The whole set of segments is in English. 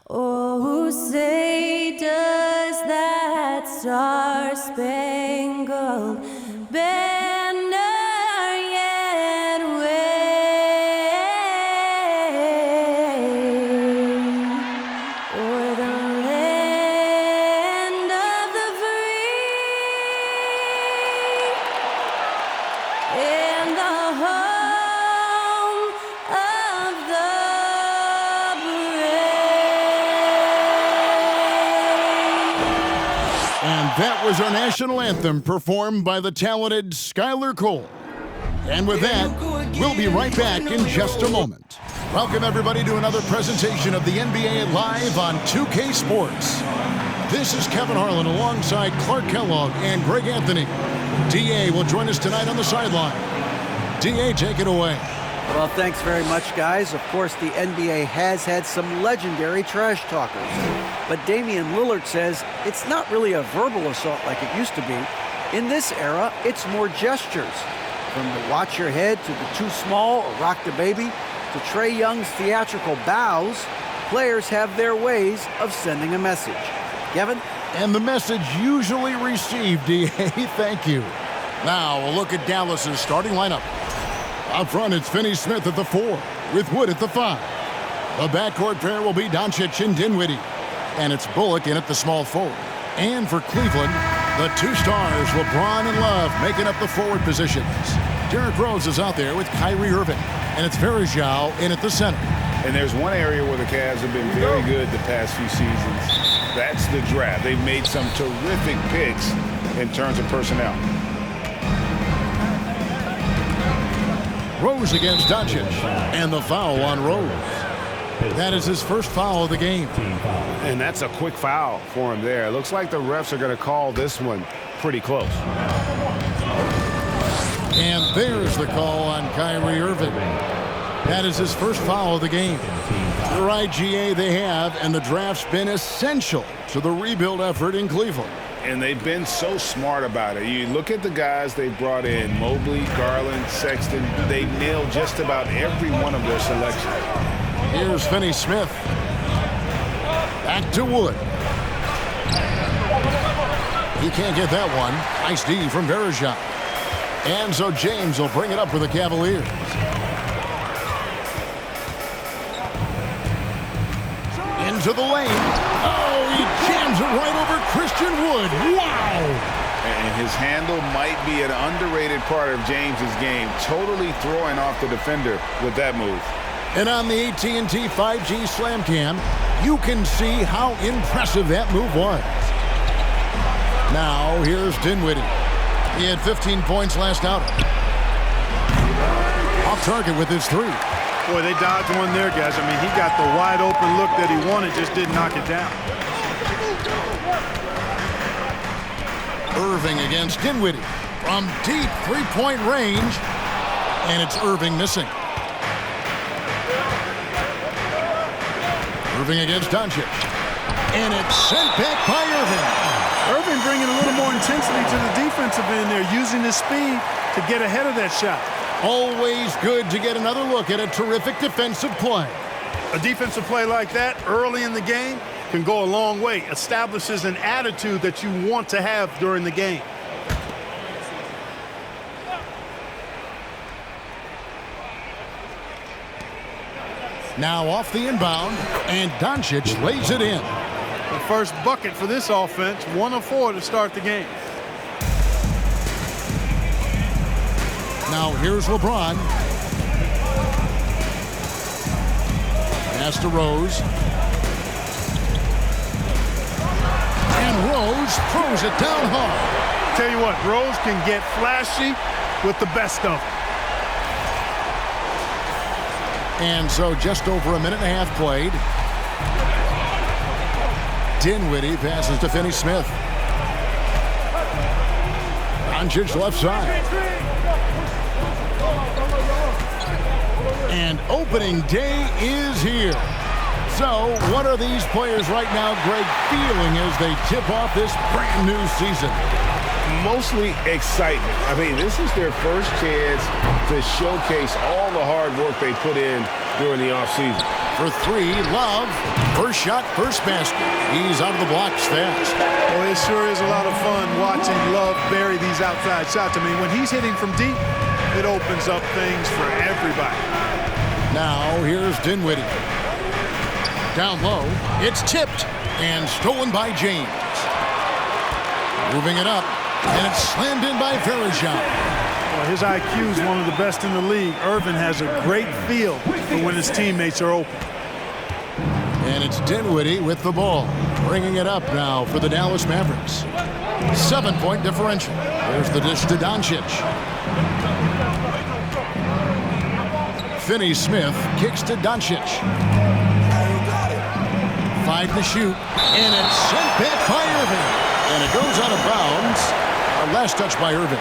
Oh, say does that star-spangled banner yet wave o'er the land of the free and the home of the And that was our national anthem performed by the talented Skylar Cole. And with that, we'll be right back in just a moment. Welcome everybody to another presentation of the NBA Live on 2K Sports. This is Kevin Harlan alongside Clark Kellogg and Greg Anthony. DA will join us tonight on the sideline. DA, take it away. Well, thanks very much, guys. Of course, the NBA has had some legendary trash talkers. But Damian Lillard says it's not really a verbal assault like it used to be. In this era, it's more gestures. From the watch your head to the too small or rock the baby to Trae Young's theatrical bows, players have their ways of sending a message. Kevin? And the message usually received, DA. Thank you. Now, a look at Dallas's starting lineup. Up front, it's Finney-Smith at the 4, with Wood at the 5. The backcourt pair will be Doncic and Dinwiddie. And it's Bullock in at the small forward. And for Cleveland, the two stars, LeBron and Love, making up the forward positions. Derrick Rose is out there with Kyrie Irving. And it's Varejao in at the center. And there's one area where the Cavs have been very good the past few seasons. That's the draft. They've made some terrific picks in terms of personnel. Rose against Doncic, and the foul on Rose. That is his first foul of the game. And that's a quick foul for him there. It looks like the refs are going to call this one pretty close. And there's the call on Kyrie Irving. That is his first foul of the game. You're right, GA, they have, and the draft's been essential to the rebuild effort in Cleveland. And they've been so smart about it. You look at the guys they brought in, Mobley, Garland, Sexton. They nailed just about every one of their selections. Here's Finney-Smith. Back to Wood. He can't get that one. Nice D from Varejao. And so James will bring it up for the Cavaliers. Into the lane. Oh, he jams it right over Christian Wood. Wow! And his handle might be an underrated part of James's game, totally throwing off the defender with that move. And on the AT&T 5G Slam Cam, you can see how impressive that move was. Now, here's Dinwiddie. He had 15 points last outing. Off target with his 3. Boy, they dodged one there, guys. I mean, he got the wide open look that he wanted, just didn't knock it down. Irving against Dinwiddie from deep three-point range, and it's Irving missing. Irving against Doncic, and it's sent back by Irving. Irving bringing a little more intensity to the defensive end there, using his speed to get ahead of that shot. Always good to get another look at a terrific defensive play. A defensive play like that early in the game can go a long way. Establishes an attitude that you want to have during the game. Now off the inbound, and Doncic lays it in. The first bucket for this offense, 1 of 4 to start the game. Now here's LeBron. Pass to Rose. And Rose throws it down hard. Tell you what, Rose can get flashy with the best of them. And so just over a minute and a half played. Dinwiddie passes to Finney-Smith. Doncic left side. And opening day is here. So what are these players right now, Greg, feeling as they tip off this brand new season? mostly excitement. I mean, this is their first chance to showcase all the hard work they put in during the offseason. For three, Love. First shot, first basket. He's out of the blocks fast. Well, it sure is a lot of fun watching Love bury these outside shots. I mean, when he's hitting from deep, it opens up things for everybody. Now, here's Dinwiddie. Down low, it's tipped and stolen by James. Moving it up, and it's slammed in by Varejao. Well, his IQ is one of the best in the league. Irvin has a great feel for when his teammates are open. And it's Dinwiddie with the ball, bringing it up now for the Dallas Mavericks. 7-point differential. There's the dish to Doncic. Finney-Smith kicks to Doncic. 5 to shoot, and it's sent back by Irving. And it goes out of bounds. Our last touch by Irving.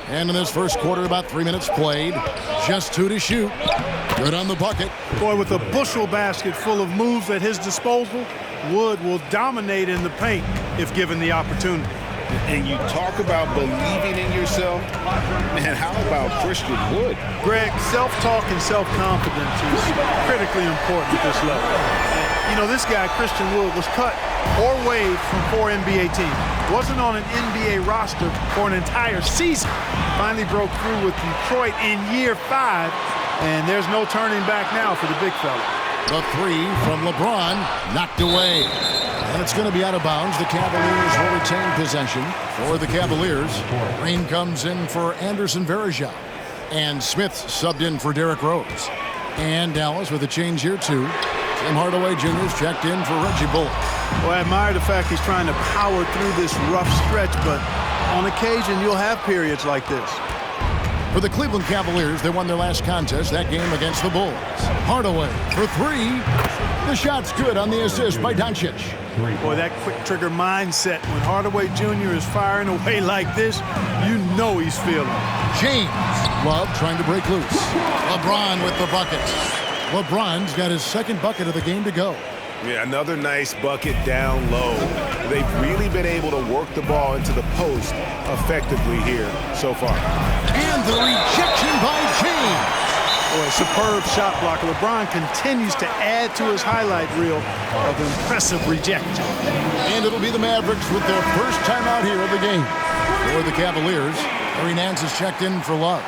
And in this first quarter, about 3 minutes played. Just 2 to shoot. Good on the bucket. Boy, with a bushel basket full of moves at his disposal, Wood will dominate in the paint if given the opportunity. And you talk about believing in yourself. Man, how about Christian Wood? Greg, self-talk and self-confidence is critically important at this level. You know, this guy, Christian Wood, was cut or waived from 4 NBA teams. Wasn't on an NBA roster for an entire season. Finally broke through with Detroit in year 5, and there's no turning back now for the big fella. The three from LeBron, knocked away. And it's going to be out of bounds. The Cavaliers will retain possession. For the Cavaliers, Green comes in for Anderson Varejao. And Smith subbed in for Derrick Rose. And Dallas with a change here, too. Tim Hardaway Jr.'s checked in for Reggie Bullock. Well, I admire the fact he's trying to power through this rough stretch, but on occasion, you'll have periods like this. For the Cleveland Cavaliers, they won their last contest, that game against the Bulls. Hardaway for 3. The shot's good on the assist by Doncic. Boy, that quick trigger mindset when Hardaway Jr. is firing away like this, you know he's feeling it. James. Love trying to break loose. LeBron with the bucket. LeBron's got his second bucket of the game to go. Yeah, another nice bucket down low. They've really been able to work the ball into the post effectively here so far. And the rejection by James. Boy, superb shot blocker. LeBron continues to add to his highlight reel of impressive rejection. And it'll be the Mavericks with their first time out here of the game. For the Cavaliers, Larry Nance is checked in for Love.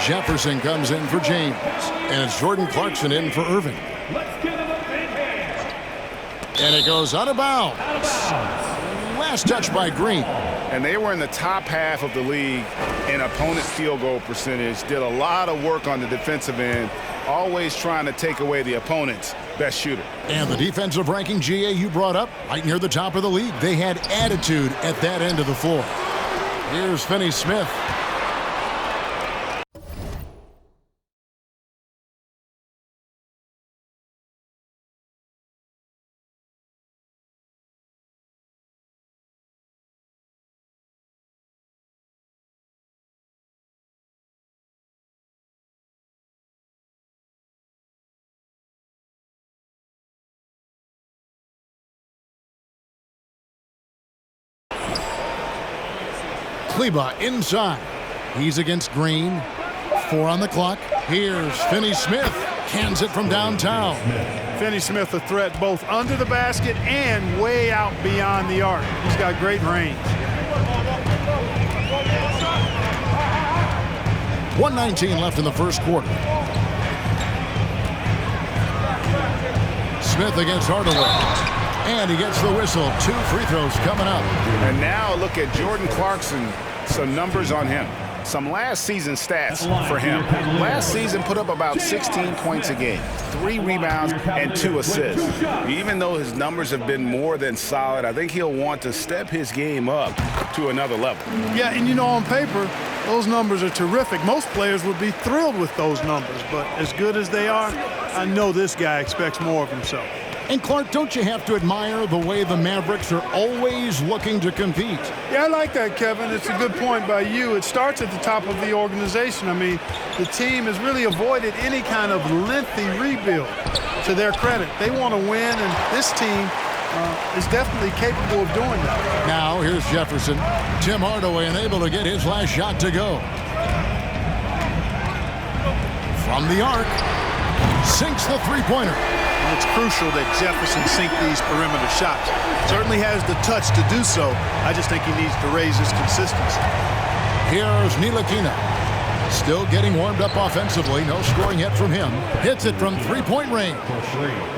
Jefferson comes in for James. And it's Jordan Clarkson in for Irving. And it goes out of bounds. Last touch by Green. And they were in the top half of the league in opponent field goal percentage. Did a lot of work on the defensive end, always trying to take away the opponent's best shooter. And the defensive ranking, GA, you brought up, right near the top of the league. They had attitude at that end of the floor. Here's Finney Smith. Kleba inside. He's against Green. 4 on the clock. Here's Finney Smith. Cans it from downtown. Finney Smith a threat both under the basket and way out beyond the arc. He's got great range. 1:19 left in the first quarter. Smith against Hardaway. And he gets the whistle. 2 free throws coming up. And now look at Jordan Clarkson. Some numbers on him. Some last season stats for him. Last season put up about 16 points a game, 3 rebounds, and 2 assists. Even though his numbers have been more than solid, I think he'll want to step his game up to another level. Yeah, and you know, on paper, those numbers are terrific. Most players would be thrilled with those numbers, but as good as they are, I know this guy expects more of himself. And Clark, don't you have to admire the way the Mavericks are always looking to compete? Yeah, I like that, Kevin. It's a good point by you. It starts at the top of the organization. I mean, the team has really avoided any kind of lengthy rebuild. To their credit, they want to win, and this team is definitely capable of doing that. Now, here's Jefferson. Tim Hardaway unable to get his last shot to go. From the arc, sinks the three-pointer. It's crucial that Jefferson sink these perimeter shots. Certainly has the touch to do so. I just think he needs to raise his consistency. Here's Ntilikina. Still getting warmed up offensively. No scoring yet from him. Hits it from three-point range.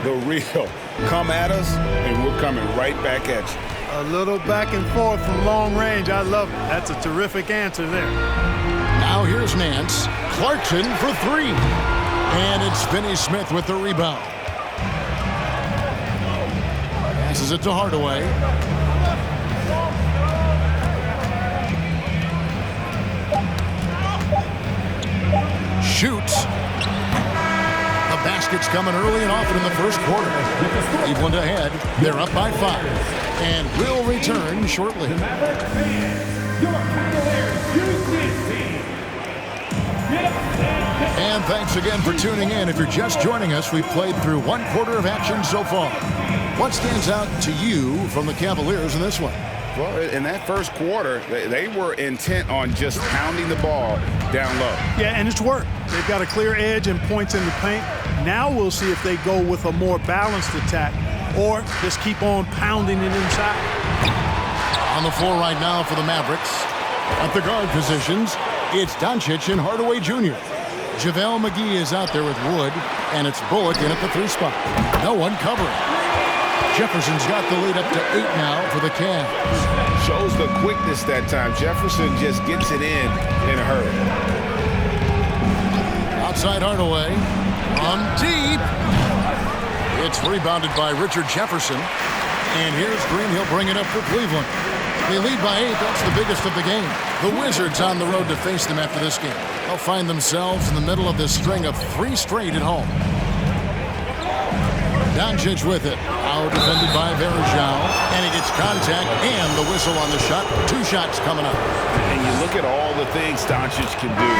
The real. Come at us, and we're coming right back at you. A little back and forth from long range. I love it. That's a terrific answer there. Now here's Nance. Clarkson for 3. And it's Finney Smith with the rebound. Passes it to Hardaway. Shoots. The basket's coming early and often in the first quarter. Cleveland ahead. They're up by 5. And will return shortly. And thanks again for tuning in. If you're just joining us, we've played through 1 quarter of action so far. What stands out to you from the Cavaliers in this one? Well, in that first quarter, they were intent on just pounding the ball down low. Yeah, and it's worked. They've got a clear edge and points in the paint. Now we'll see if they go with a more balanced attack or just keep on pounding it inside. On the floor right now for the Mavericks. At the guard positions, it's Doncic and Hardaway Jr. JaVale McGee is out there with Wood, and it's Bullock in at the 3 spot. No one covering. Jefferson's got the lead up to 8 now for the Cavs. Shows the quickness that time. Jefferson just gets it in a hurry. Outside Hardaway. On deep. It's rebounded by Richard Jefferson. And here's Green. He'll bring it up for Cleveland. They lead by 8. That's the biggest of the game. The Wizards on the road to face them after this game. They'll find themselves in the middle of this string of 3 straight at home. Doncic with it. Now defended by Varejao. And he gets contact and the whistle on the shot. 2 shots coming up. And you look at all the things Doncic can do.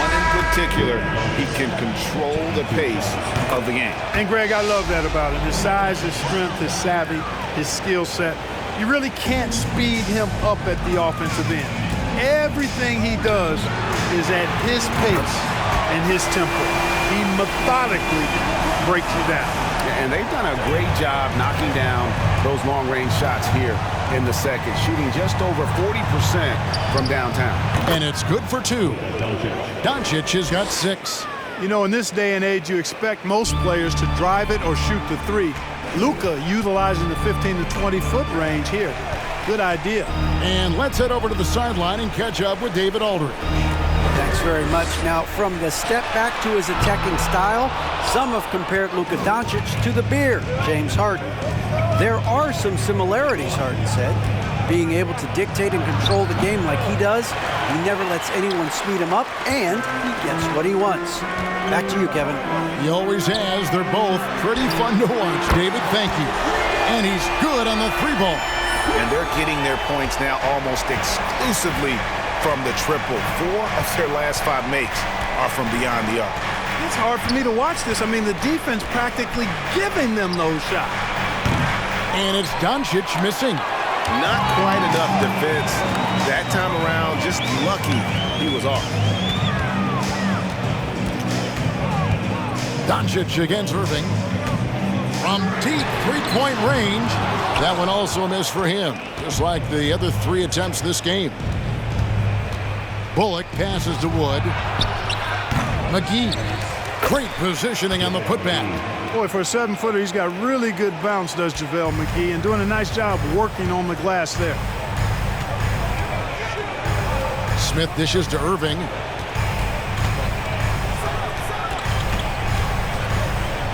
One in particular, he can control the pace of the game. And Greg, I love that about him. His size, his strength, his savvy, his skill set. You really can't speed him up at the offensive end. Everything he does is at his pace and his tempo. He methodically breaks you down. And they've done a great job knocking down those long-range shots here in the second, shooting just over 40% from downtown. And it's good for 2. Doncic has got 6. You know, in this day and age, you expect most players to drive it or shoot the 3. Luka utilizing the 15 to 20-foot range here. Good idea. And let's head over to the sideline and catch up with David Aldridge. Thanks very much. Now, from the step back to his attacking style, some have compared Luka Doncic to the Bear, James Harden. There are some similarities, Harden said. Being able to dictate and control the game like he does, he never lets anyone speed him up, and he gets what he wants. Back to you, Kevin. He always has. They're both pretty fun to watch. David, thank you. And he's good on the 3-ball. And they're getting their points now almost exclusively from the triple. 4 of their last 5 makes are from beyond the arc. It's hard for me to watch this. I mean, the defense practically giving them those shots. And it's Doncic missing. Not quite enough defense that time around. Just lucky he was off. Doncic against Irving. From deep 3-point range. That one also a miss for him, just like the other 3 attempts this game. Bullock passes to Wood. McGee. Great positioning on the putback. Boy, for a 7-footer, he's got really good bounce, does JaVale McGee, and doing a nice job working on the glass there. Smith dishes to Irving.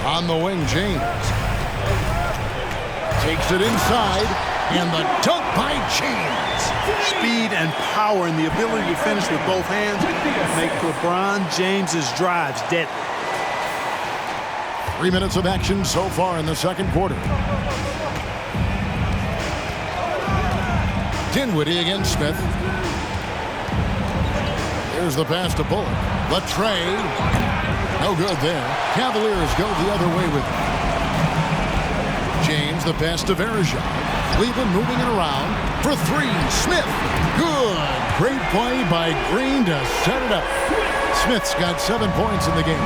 On the wing, James. Takes it inside, and the dunk by James. Speed and power and the ability to finish with both hands make LeBron James's drives deadly. 3 minutes of action so far in the second quarter. Dinwiddie against Smith. Here's the pass to Bullock. Latrey. No good there. Cavaliers go the other way with it. James, the pass to Varejao. Cleveland moving it around for 3. Smith. Good. Great play by Green to set it up. Smith's got 7 points in the game.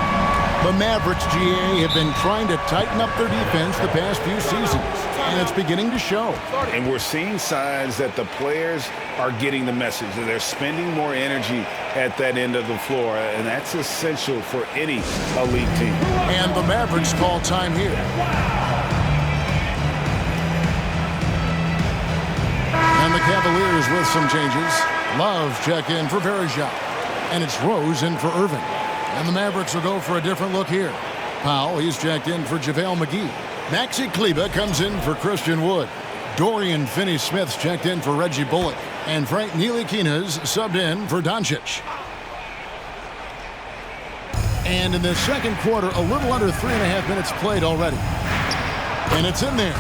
The Mavericks, GA, have been trying to tighten up their defense the past few seasons, and it's beginning to show. And we're seeing signs that the players are getting the message, that they're spending more energy at that end of the floor, and that's essential for any elite team. And the Mavericks call time here. And the Cavaliers with some changes. Love check in for Varejao. And it's Rose in for Irving. And the Mavericks will go for a different look here. Powell, he's checked in for JaVale McGee. Maxi Kleber comes in for Christian Wood. Dorian Finney-Smith's checked in for Reggie Bullock. And Frank Ntilikina's subbed in for Doncic. And in the second quarter, a little under 3.5 minutes played already. And it's in there.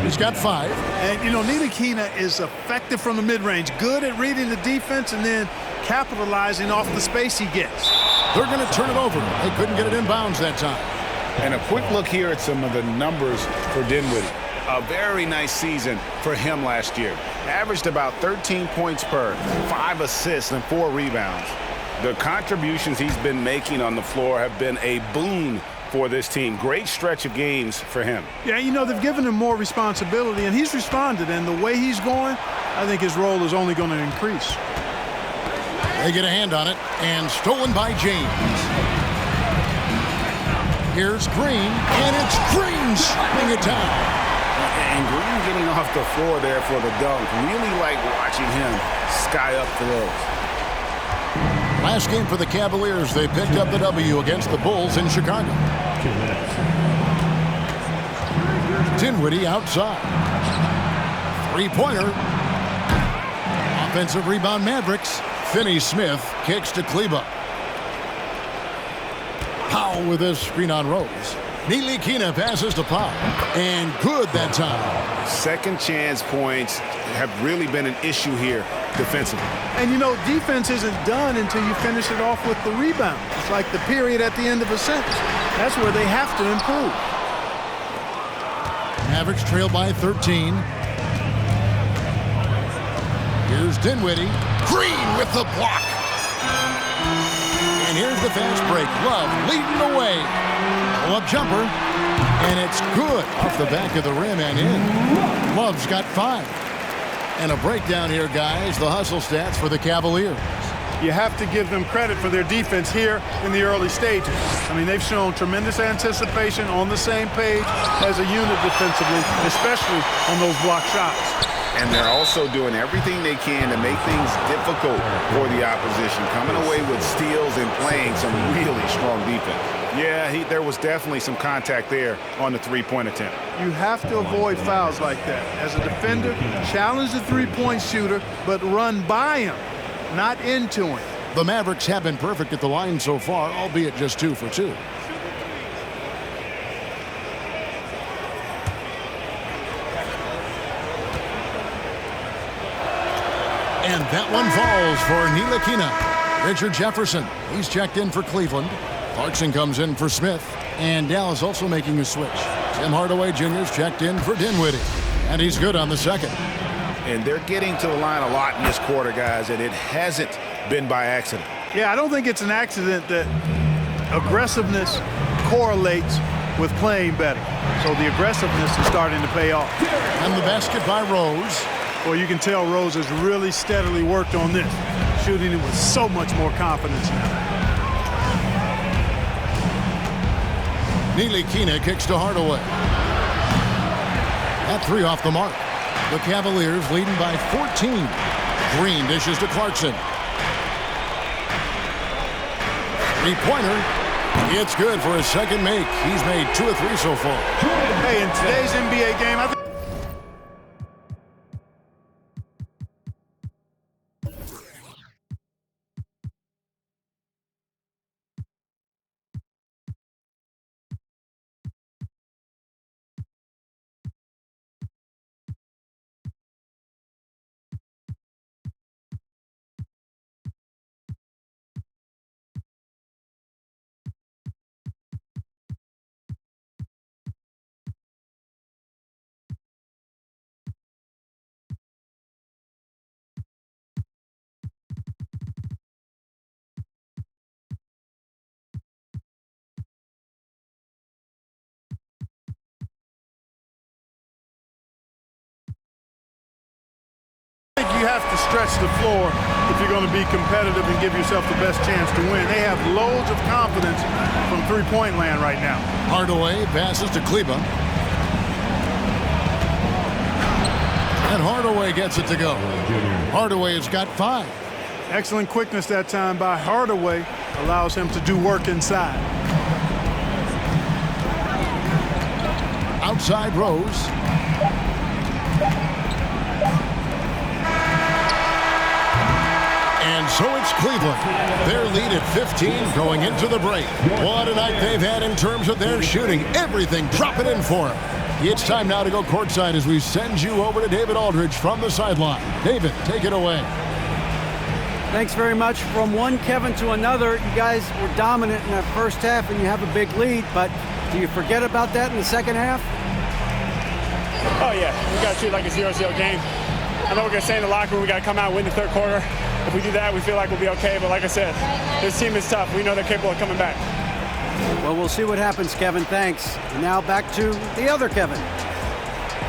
He's got 5. And, you know, Ntilikina is effective from the mid-range, good at reading the defense and then capitalizing off the space he gets. They're going to turn it over. They couldn't get it inbounds that time. And a quick look here at some of the numbers for Dinwiddie. A very nice season for him last year. Averaged about 13 points per, 5 assists, and 4 rebounds. The contributions he's been making on the floor have been a boon for this team. Great stretch of games for him. Yeah, you know, they've given him more responsibility, and he's responded. And the way he's going, I think his role is only going to increase. They get a hand on it, and stolen by James. Here's Green, and it's Green shutting it down. And Green getting off the floor there for the dunk. Really like watching him sky up the those. Last game for the Cavaliers, they picked up the W against the Bulls in Chicago. Dinwiddie outside. 3-pointer. Offensive rebound Mavericks. Finney-Smith kicks to Kleber. Powell with his screen on Rose. Ntilikina passes to Pop. And good that time. Second chance points have really been an issue here defensively. And you know, defense isn't done until you finish it off with the rebound. It's like the period at the end of a sentence. That's where they have to improve. Mavericks trail by 13. Here's Dinwiddie. Green with the block. And here's the fast break. Love leading the way. Pull-up jumper. And it's good off the back of the rim and in. Love's got 5. And a breakdown here, guys. The hustle stats for the Cavaliers. You have to give them credit for their defense here in the early stages. I mean, they've shown tremendous anticipation, on the same page as a unit defensively, especially on those block shots. And they're also doing everything they can to make things difficult for the opposition, coming away with steals and playing some really strong defense. Yeah, there was definitely some contact there on the three-point attempt. You have to avoid fouls like that. As a defender, challenge the three-point shooter, but run by him, not into him. The Mavericks have been perfect at the line so far, albeit just 2 for 2. And that one falls for Ntilikina. Richard Jefferson, he's checked in for Cleveland. Clarkson comes in for Smith. And Dallas also making a switch. Tim Hardaway Jr.'s checked in for Dinwiddie. And he's good on the second. And they're getting to the line a lot in this quarter, guys, and it hasn't been by accident. Yeah, I don't think it's an accident that aggressiveness correlates with playing better. So the aggressiveness is starting to pay off. And the basket by Rose. Well, you can tell Rose has really steadily worked on this, shooting it with so much more confidence now. Ntilikina kicks to Hardaway. That 3 off the mark. The Cavaliers leading by 14. Green dishes to Clarkson. Three-pointer. It's good for his second make. He's made 2 of 3 so far. Hey, in today's NBA game, I think you have to stretch the floor if you're going to be competitive and give yourself the best chance to win. They have loads of confidence from three-point land right now. Hardaway passes to Kleba. And Hardaway gets it to go. Hardaway has got 5. Excellent quickness that time by Hardaway. Allows him to do work inside. Outside Rose. And so it's Cleveland. Their lead at 15 going into the break. What a night they've had in terms of their shooting. Everything dropping in for them. It's time now to go courtside as we send you over to David Aldridge from the sideline. David, take it away. Thanks very much. From one Kevin to another, you guys were dominant in that first half and you have a big lead, but do you forget about that in the second half? Oh yeah, we got to treat it like a 0-0 game. I know we're going to stay in the locker room. We got to come out and win the third quarter. If we do that, we feel like we'll be okay. But like I said, this team is tough. We know they're capable of coming back. Well, we'll see what happens, Kevin. Thanks. And now back to the other Kevin.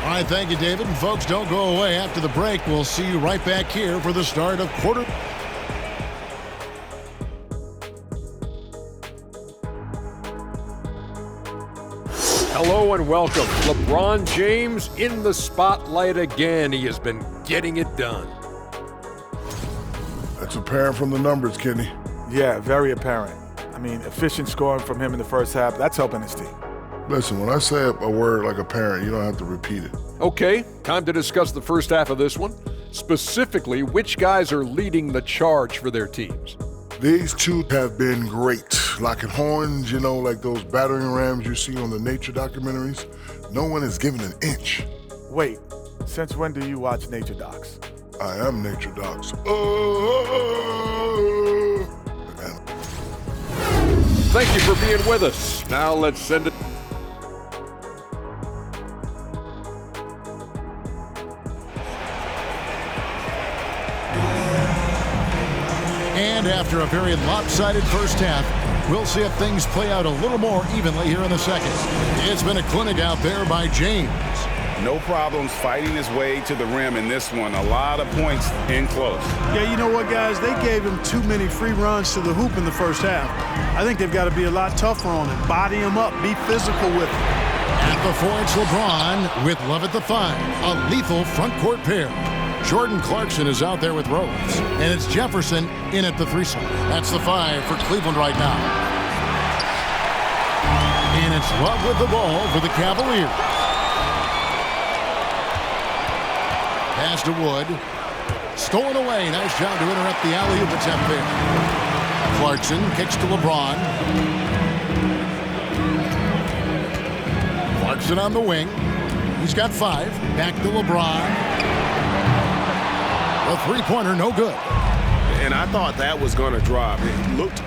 All right, thank you, David. And folks, don't go away after the break. We'll see you right back here for the start of quarter. Hello and welcome. LeBron James in the spotlight again. He has been getting it done. That's apparent from the numbers, Kenny. Yeah, very apparent. I mean, efficient scoring from him in the first half, that's helping his team. Listen, when I say a word like apparent, you don't have to repeat it. Okay, time to discuss the first half of this one. Specifically, which guys are leading the charge for their teams? These two have been great. Locking horns, you know, like those battering rams you see on the nature documentaries. No one is given an inch. Wait, since when do you watch nature docs? I am Nature Docs. Thank you for being with us. Now let's send it. And after a very lopsided first half, we'll see if things play out a little more evenly here in the second. It's been a clinic out there by James. No problems fighting his way to the rim in this one. A lot of points in close. Yeah, you know what, guys? They gave him too many free runs to the hoop in the first half. I think they've got to be a lot tougher on him. Body him up. Be physical with him. At the 4, it's LeBron with Love at the 5. A lethal front court pair. Jordan Clarkson is out there with Rose. And it's Jefferson in at the 3 slot. That's the 5 for Cleveland right now. And it's Love with the ball for the Cavaliers. Pass to Wood. Stolen away. Nice job to interrupt the alley-oop attempt there. Clarkson kicks to LeBron. Clarkson on the wing. He's got 5. Back to LeBron. A three-pointer, no good. And I thought that was going to drop. It looked.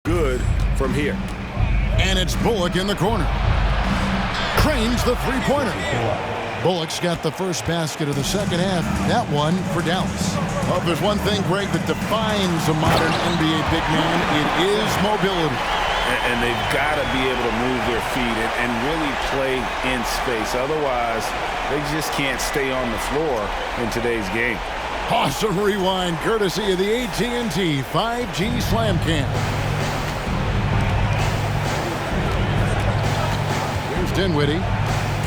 Good from here. And it's Bullock in the corner. Cranes the three-pointer. Bullock's got the first basket of the second half. That one for Dallas. Well, if there's one thing, Greg, that defines a modern NBA big man, it is mobility. And they've got to be able to move their feet and really play in space. Otherwise, they just can't stay on the floor in today's game. Awesome rewind, courtesy of the AT&T 5G Slam Cam. Here's Dinwiddie.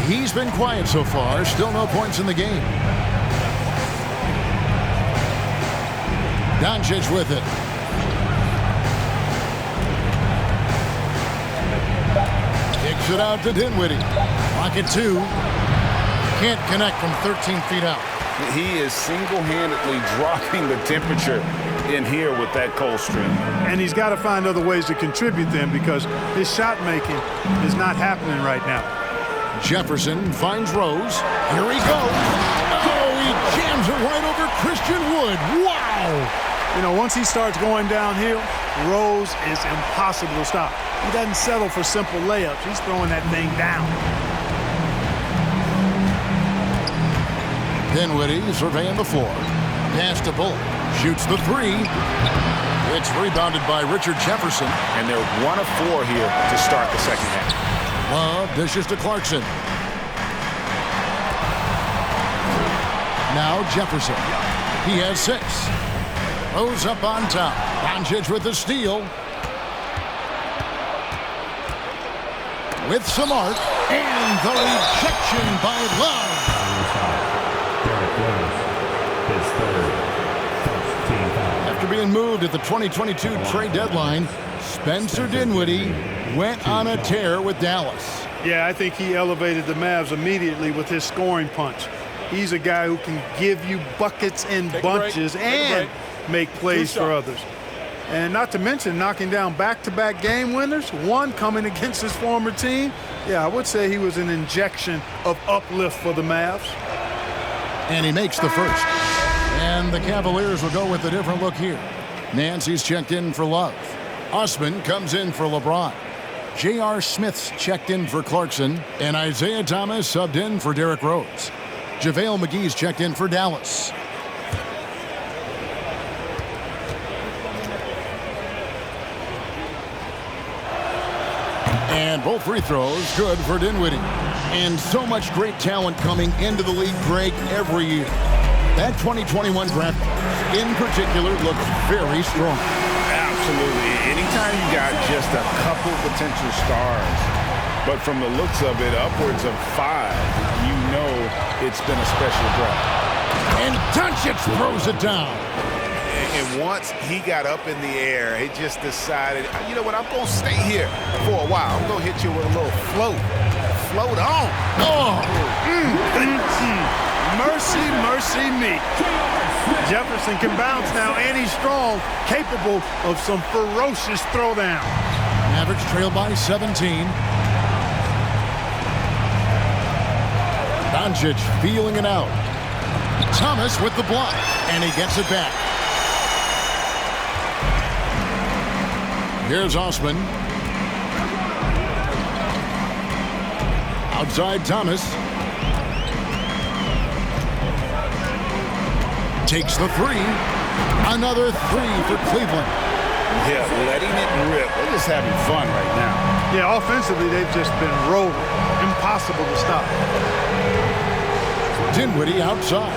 He's been quiet so far. Still no points in the game. Doncic with it. Kicks it out to Dinwiddie. Pocket 2. Can't connect from 13 feet out. He is single-handedly dropping the temperature in here with that cold stream. And he's got to find other ways to contribute then, because his shot making is not happening right now. Jefferson finds Rose. Here he goes. Oh, he jams it right over Christian Wood. Wow! You know, once he starts going downhill, Rose is impossible to stop. He doesn't settle for simple layups. He's throwing that thing down. Dinwiddie surveying the floor. Pass to Bullock. Shoots the 3. It's rebounded by Richard Jefferson. And they're 1 of 4 here to start the second half. Love dishes to Clarkson. Now Jefferson. He has 6. Rose up on top. Doncic with the steal. With some arc. And the rejection by Love. After being moved at the 2022 trade deadline, Spencer Dinwiddie went on a tear with Dallas. Yeah, I think he elevated the Mavs immediately with his scoring punch. He's a guy who can give you buckets in bunches and make plays for others. And not to mention knocking down back-to-back game winners, one coming against his former team. Yeah, I would say he was an injection of uplift for the Mavs. And he makes the first. And the Cavaliers will go with a different look here. Nancy's checked in for Love. Osman comes in for LeBron. J.R. Smith's checked in for Clarkson. And Isaiah Thomas subbed in for Derrick Rose. JaVale McGee's checked in for Dallas. And both free throws good for Dinwiddie. And so much great talent coming into the league, Greg, every year. That 2021 draft, in particular, looks very strong. Absolutely. Anytime you got just a couple potential stars, but from the looks of it, upwards of 5, you know it's been a special draft. And Doncic throws it down. And once he got up in the air, he just decided, you know what, I'm going to stay here for a while. I'm going to hit you with a little float. Float on. Oh! Mercy, mercy me. Jefferson can bounce now, and he's strong, capable of some ferocious throwdown. Mavericks trail by 17. Doncic feeling it out. Thomas with the block, and he gets it back. Here's Osman. Outside Thomas. Takes the three. Another three for Cleveland. Yeah, letting it rip. They're just having fun right now. Yeah, offensively, they've just been rolling. Impossible to stop. Dinwiddie outside.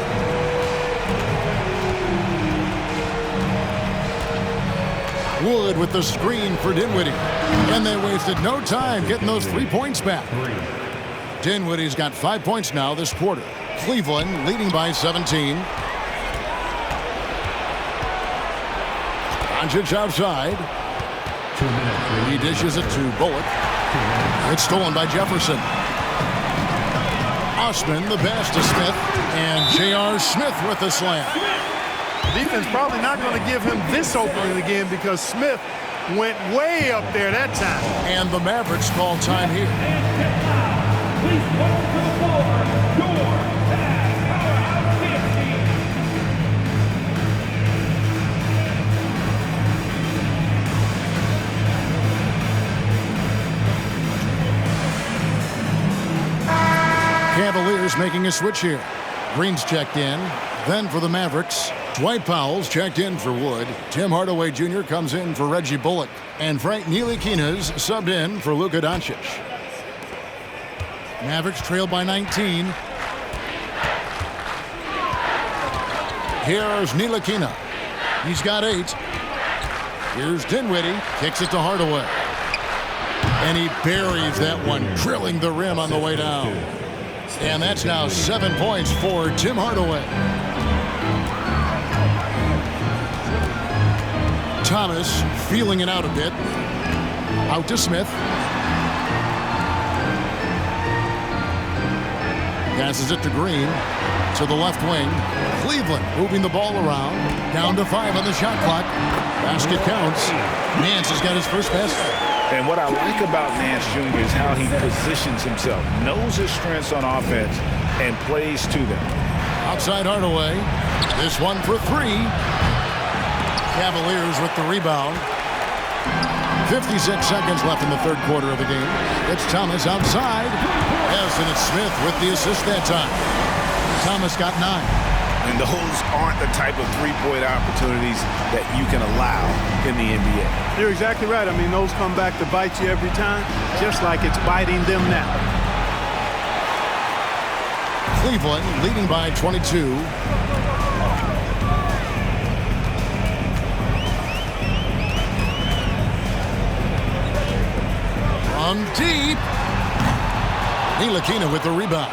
Wood with the screen for Dinwiddie. And they wasted no time getting those 3 points back. Dinwiddie's got 5 points now this quarter. Cleveland leading by 17. Doncic outside. He dishes it to Bullock. It's stolen by Jefferson. Osman the pass to Smith. And J.R. Smith with the slam. Defense probably not going to give him this opening again because Smith went way up there that time. And the Mavericks call time here. Cavaliers making a switch here. Green's checked in. Then for the Mavericks, Dwight Powell's checked in for Wood. Tim Hardaway Jr. comes in for Reggie Bullock. And Frank Ntilikina's subbed in for Luka Doncic. Mavericks trail by 19. Here's Ntilikina. He's got 8. Here's Dinwiddie. Kicks it to Hardaway. And he buries that one, drilling the rim on the way down. And that's now 7 points for Tim Hardaway. Thomas feeling it out a bit. Out to Smith. Passes it to Green. To the left wing. Cleveland moving the ball around. Down to 5 on the shot clock. Basket counts. Nance has got his first basket. And what I like about Nance Jr. is how he positions himself, knows his strengths on offense, and plays to them. Outside Hardaway. This one for 3. Cavaliers with the rebound. 56 seconds left in the third quarter of the game. It's Thomas outside. Yes, and it's Smith with the assist that time. Thomas got 9. And those aren't the type of three-point opportunities that you can allow in the NBA. You're exactly right. I mean, those come back to bite you every time, just like it's biting them now. Cleveland leading by 22. From deep. Ntilikina with the rebound.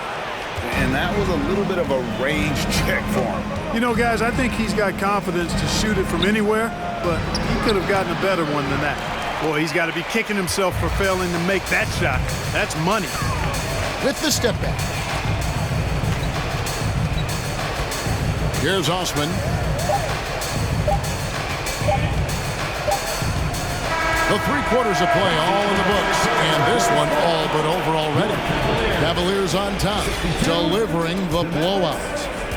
And that was a little bit of a range check for him. You know, guys, I think he's got confidence to shoot it from anywhere, but he could have gotten a better one than that. Boy, he's got to be kicking himself for failing to make that shot. That's money. With the step back. Here's Osman. The 3 quarters of play all in the books, and this one all but over already. Cavaliers on top, delivering the blowout.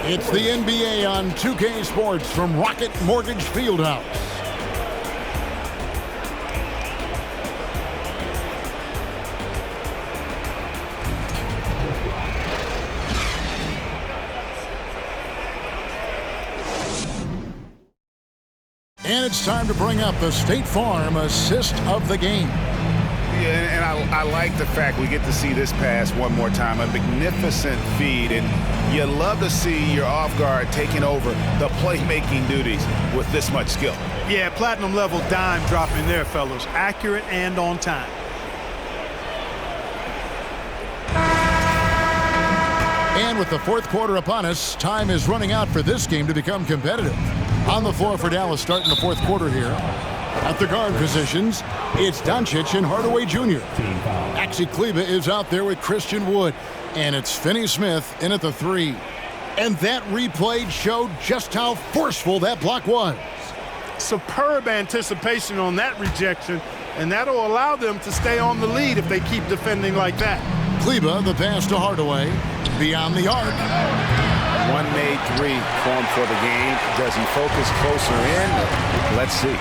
It's the NBA on 2K Sports from Rocket Mortgage Fieldhouse. And it's time to bring up the State Farm assist of the game. Yeah, and I like the fact we get to see this pass one more time. A magnificent feed, and you love to see your off guard taking over the playmaking duties with this much skill. Yeah, platinum level dime dropping there, fellas. Accurate and on time. And with the fourth quarter upon us, time is running out for this game to become competitive. On the floor for Dallas starting the fourth quarter here. At the guard positions, it's Doncic and Hardaway Jr. Maxi Kleber is out there with Christian Wood. And it's Finney Smith in at the 3. And that replay showed just how forceful that block was. Superb anticipation on that rejection, and that'll allow them to stay on the lead if they keep defending like that. Kleber, the pass to Hardaway. Beyond the arc. One made three formed for the game. Does he focus closer in? Let's see.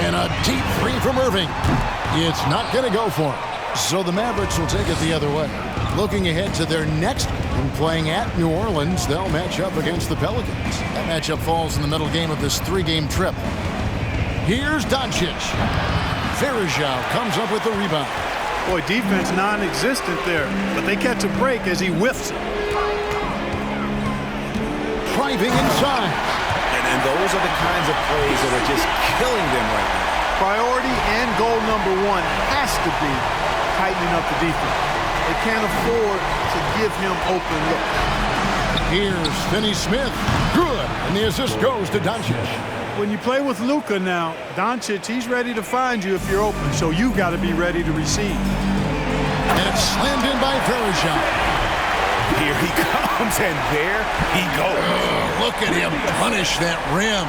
And a deep three from Irving. It's not going to go for him. So the Mavericks will take it the other way. Looking ahead to their next game, playing at New Orleans, they'll match up against the Pelicans. That matchup falls in the middle game of this 3-game trip. Here's Doncic. Varejao comes up with the rebound. Boy, defense non-existent there, but they catch a break as he whiffs it. Driving inside. And those are the kinds of plays that are just killing them right now. Priority and goal number one has to be tightening up the defense. They can't afford to give him open looks. Here's Finney Smith. Good. And the assist goes to Doncic. When you play with Luka now, Doncic, he's ready to find you if you're open, so you've got to be ready to receive. And it's slammed in by Varejao. Here he comes, and there he goes. Look at him punish that rim.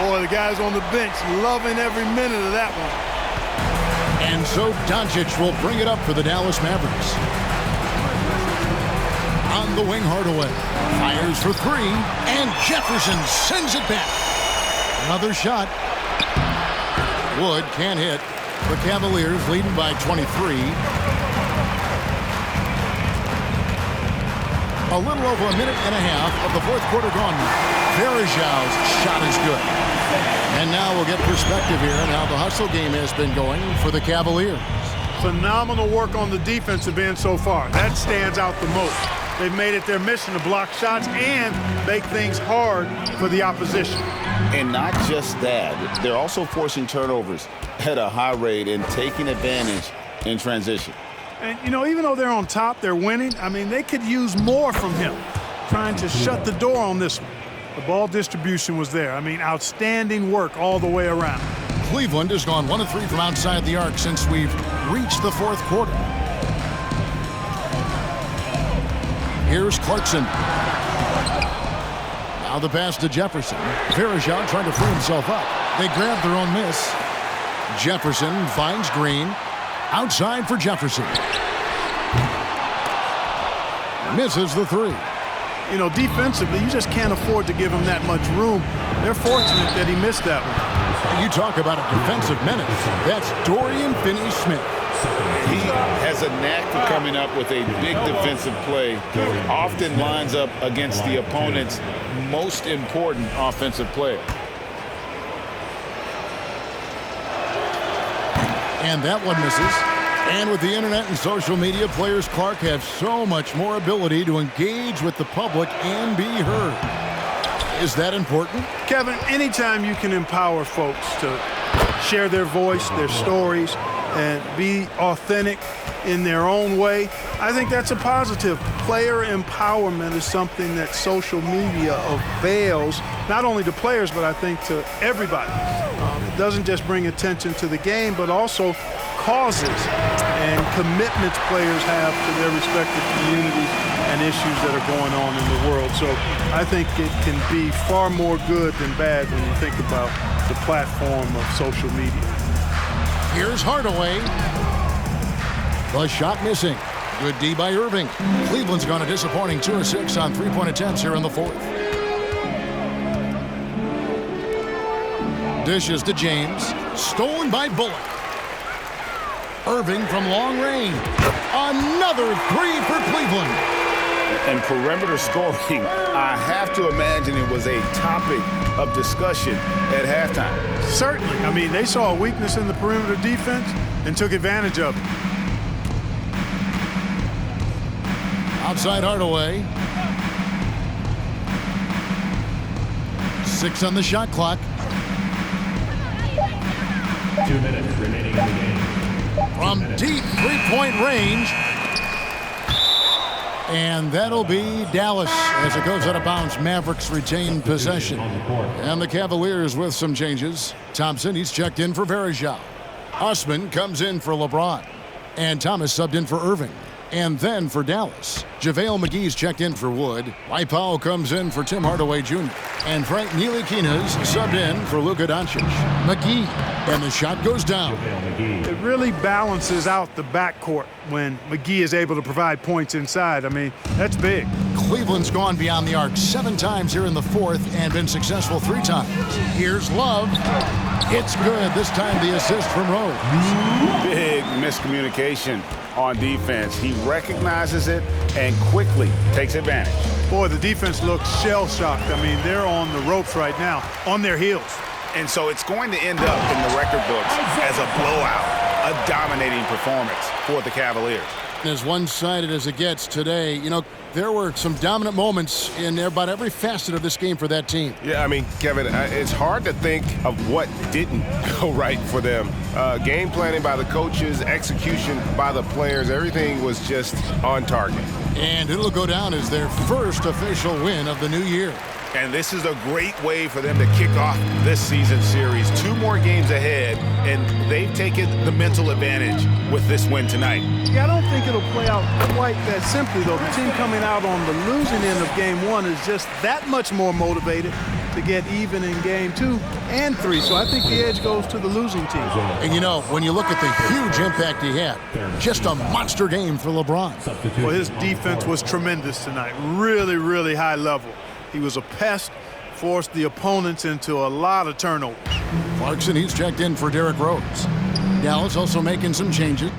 Boy, the guys on the bench loving every minute of that one. And so Doncic will bring it up for the Dallas Mavericks. On the wing, Hardaway fires for 3, and Jefferson sends it back. Another shot. Wood can't hit. The Cavaliers leading by 23. A little over a minute and a half of the fourth quarter gone. Varejao's shot is good. And now we'll get perspective here on how the hustle game has been going for the Cavaliers. Phenomenal work on the defensive end so far. That stands out the most. They've made it their mission to block shots and make things hard for the opposition. And not just that, they're also forcing turnovers at a high rate and taking advantage in transition. And, you know, even though they're on top, they're winning. I mean, they could use more from him, trying to shut the door on this one. The ball distribution was there. I mean, outstanding work all the way around. Cleveland has gone 1 of 3 from outside the arc since we've reached the fourth quarter. Here's Clarkson. Now the pass to Jefferson. Varejao trying to free himself up. They grab their own miss. Jefferson finds Green. Outside for Jefferson. Misses the 3. You know, defensively, you just can't afford to give him that much room. They're fortunate that he missed that one. You talk about a defensive menace. That's Dorian Finney-Smith. He has a knack for coming up with a big defensive play. Often lines up against the opponent's most important offensive player. And that one misses. And with the internet and social media, players Clark have so much more ability to engage with the public and be heard. Is that important? Kevin, anytime you can empower folks to share their voice, their stories, and be authentic in their own way, I think that's a positive. Player empowerment is something that social media avails, not only to players, but I think to everybody. It doesn't just bring attention to the game, but also causes and commitments players have to their respective communities and issues that are going on in the world. So I think it can be far more good than bad when you think about the platform of social media. Here's Hardaway. The shot missing. Good D by Irving. Cleveland's gone a disappointing 2 of 6 on 3-point attempts here in the fourth. Dishes to James. Stolen by Bullock. Irving from long range. Another 3 for Cleveland. And perimeter scoring, I have to imagine it was a topic of discussion at halftime. Certainly. I mean, they saw a weakness in the perimeter defense and took advantage of it. Outside Hardaway. 6 on the shot clock. 2 minutes remaining in the game. From deep 3-point range. And that'll be Dallas as it goes out of bounds. Mavericks retain possession. And the Cavaliers with some changes. Thompson, he's checked in for Varejao. Osman comes in for LeBron. And Thomas subbed in for Irving. And then for Dallas, JaVale McGee's checked in for Wood. Dwight Powell comes in for Tim Hardaway Jr. And Frank Ntilikina's subbed in for Luka Doncic. McGee, and the shot goes down. It really balances out the backcourt when McGee is able to provide points inside. I mean, that's big. Cleveland's gone beyond the arc 7 times here in the fourth and been successful 3 times. Here's Love. It's good. This time the assist from Rose. Big miscommunication on defense. He recognizes it and quickly takes advantage. Boy, the defense looks shell-shocked. I mean, they're on the ropes right now, on their heels. And so it's going to end up in the record books as a blowout, a dominating performance for the Cavaliers. As one-sided as it gets today, you know, there were some dominant moments in about every facet of this game for that team. Yeah, I mean, Kevin, it's hard to think of what didn't go right for them. Game planning by the coaches, execution by the players, everything was just on target. And it'll go down as their first official win of the new year. And this is a great way for them to kick off this season series. 2 more games ahead, and they've taken the mental advantage with this win tonight. Yeah, I don't think it'll play out quite that simply, though. The team coming out on the losing end of game 1 is just that much more motivated to get even in game 2 and 3. So I think the edge goes to the losing team. And you know, when you look at the huge impact he had, just a monster game for LeBron. Well, his defense was tremendous tonight. Really, really high level. He was a pest, forced the opponents into a lot of turnovers. Clarkson, he's checked in for Derrick Rose. Dallas also making some changes.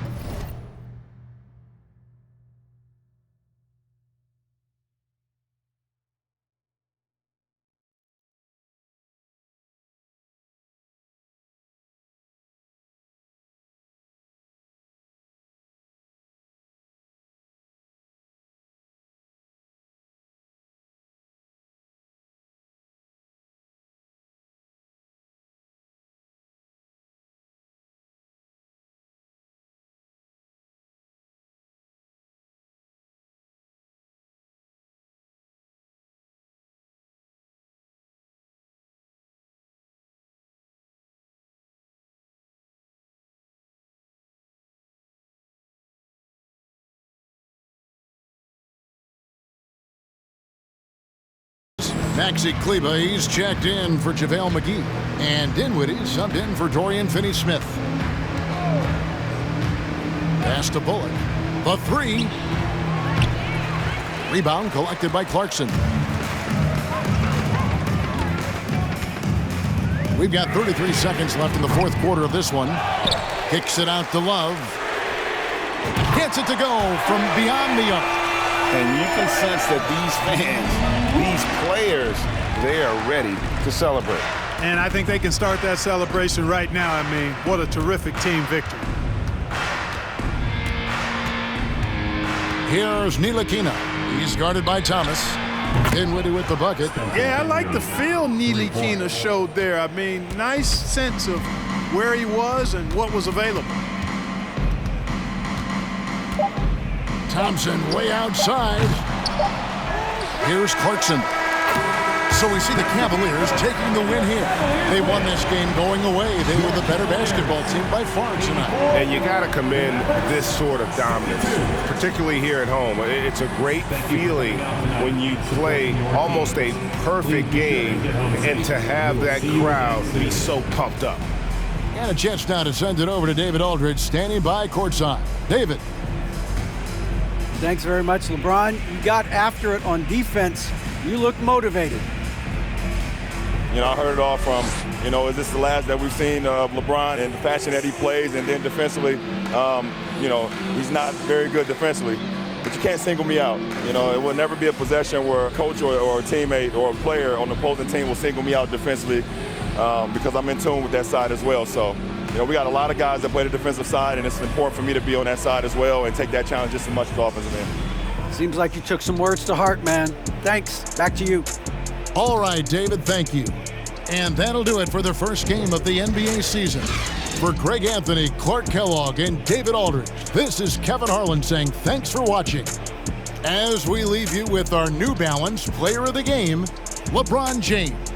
Maxi Kleber, he's checked in for JaVale McGee. And Dinwiddie subbed in for Dorian Finney-Smith. Pass to Bullock. The 3. Rebound collected by Clarkson. We've got 33 seconds left in the fourth quarter of this one. Kicks it out to Love. Gets it to go from beyond the arc. And you can sense that these fans, these players, they are ready to celebrate. And I think they can start that celebration right now. I mean, what a terrific team victory. Here's Ntilikina. He's guarded by Thomas. Dinwiddie with the bucket. Yeah, I like the feel Ntilikina showed there. I mean, nice sense of where he was and what was available. Thompson way outside. Here's Clarkson. So we see the Cavaliers taking the win here. They won this game going away. They were the better basketball team by far tonight. And you got to commend this sort of dominance, particularly here at home. It's a great feeling when you play almost a perfect game and to have that crowd be so pumped up. And a chance now to send it over to David Aldridge, standing by courtside. David. Thanks very much, LeBron. You got after it on defense. You looked motivated. You know, I heard it all from, you know, is this the last that we've seen of LeBron and the fashion that he plays? And then defensively, you know, he's not very good defensively. But you can't single me out. You know, it will never be a possession where a coach or a teammate or a player on the opposing team will single me out defensively because I'm in tune with that side as well. So, you know, we got a lot of guys that play the defensive side, and it's important for me to be on that side as well and take that challenge just as much as the offensive end. Seems like you took some words to heart, man. Thanks. Back to you. All right, David, thank you. And that'll do it for the first game of the NBA season. For Greg Anthony, Clark Kellogg, and David Aldridge, this is Kevin Harlan saying thanks for watching. As we leave you with our New Balance Player of the Game, LeBron James.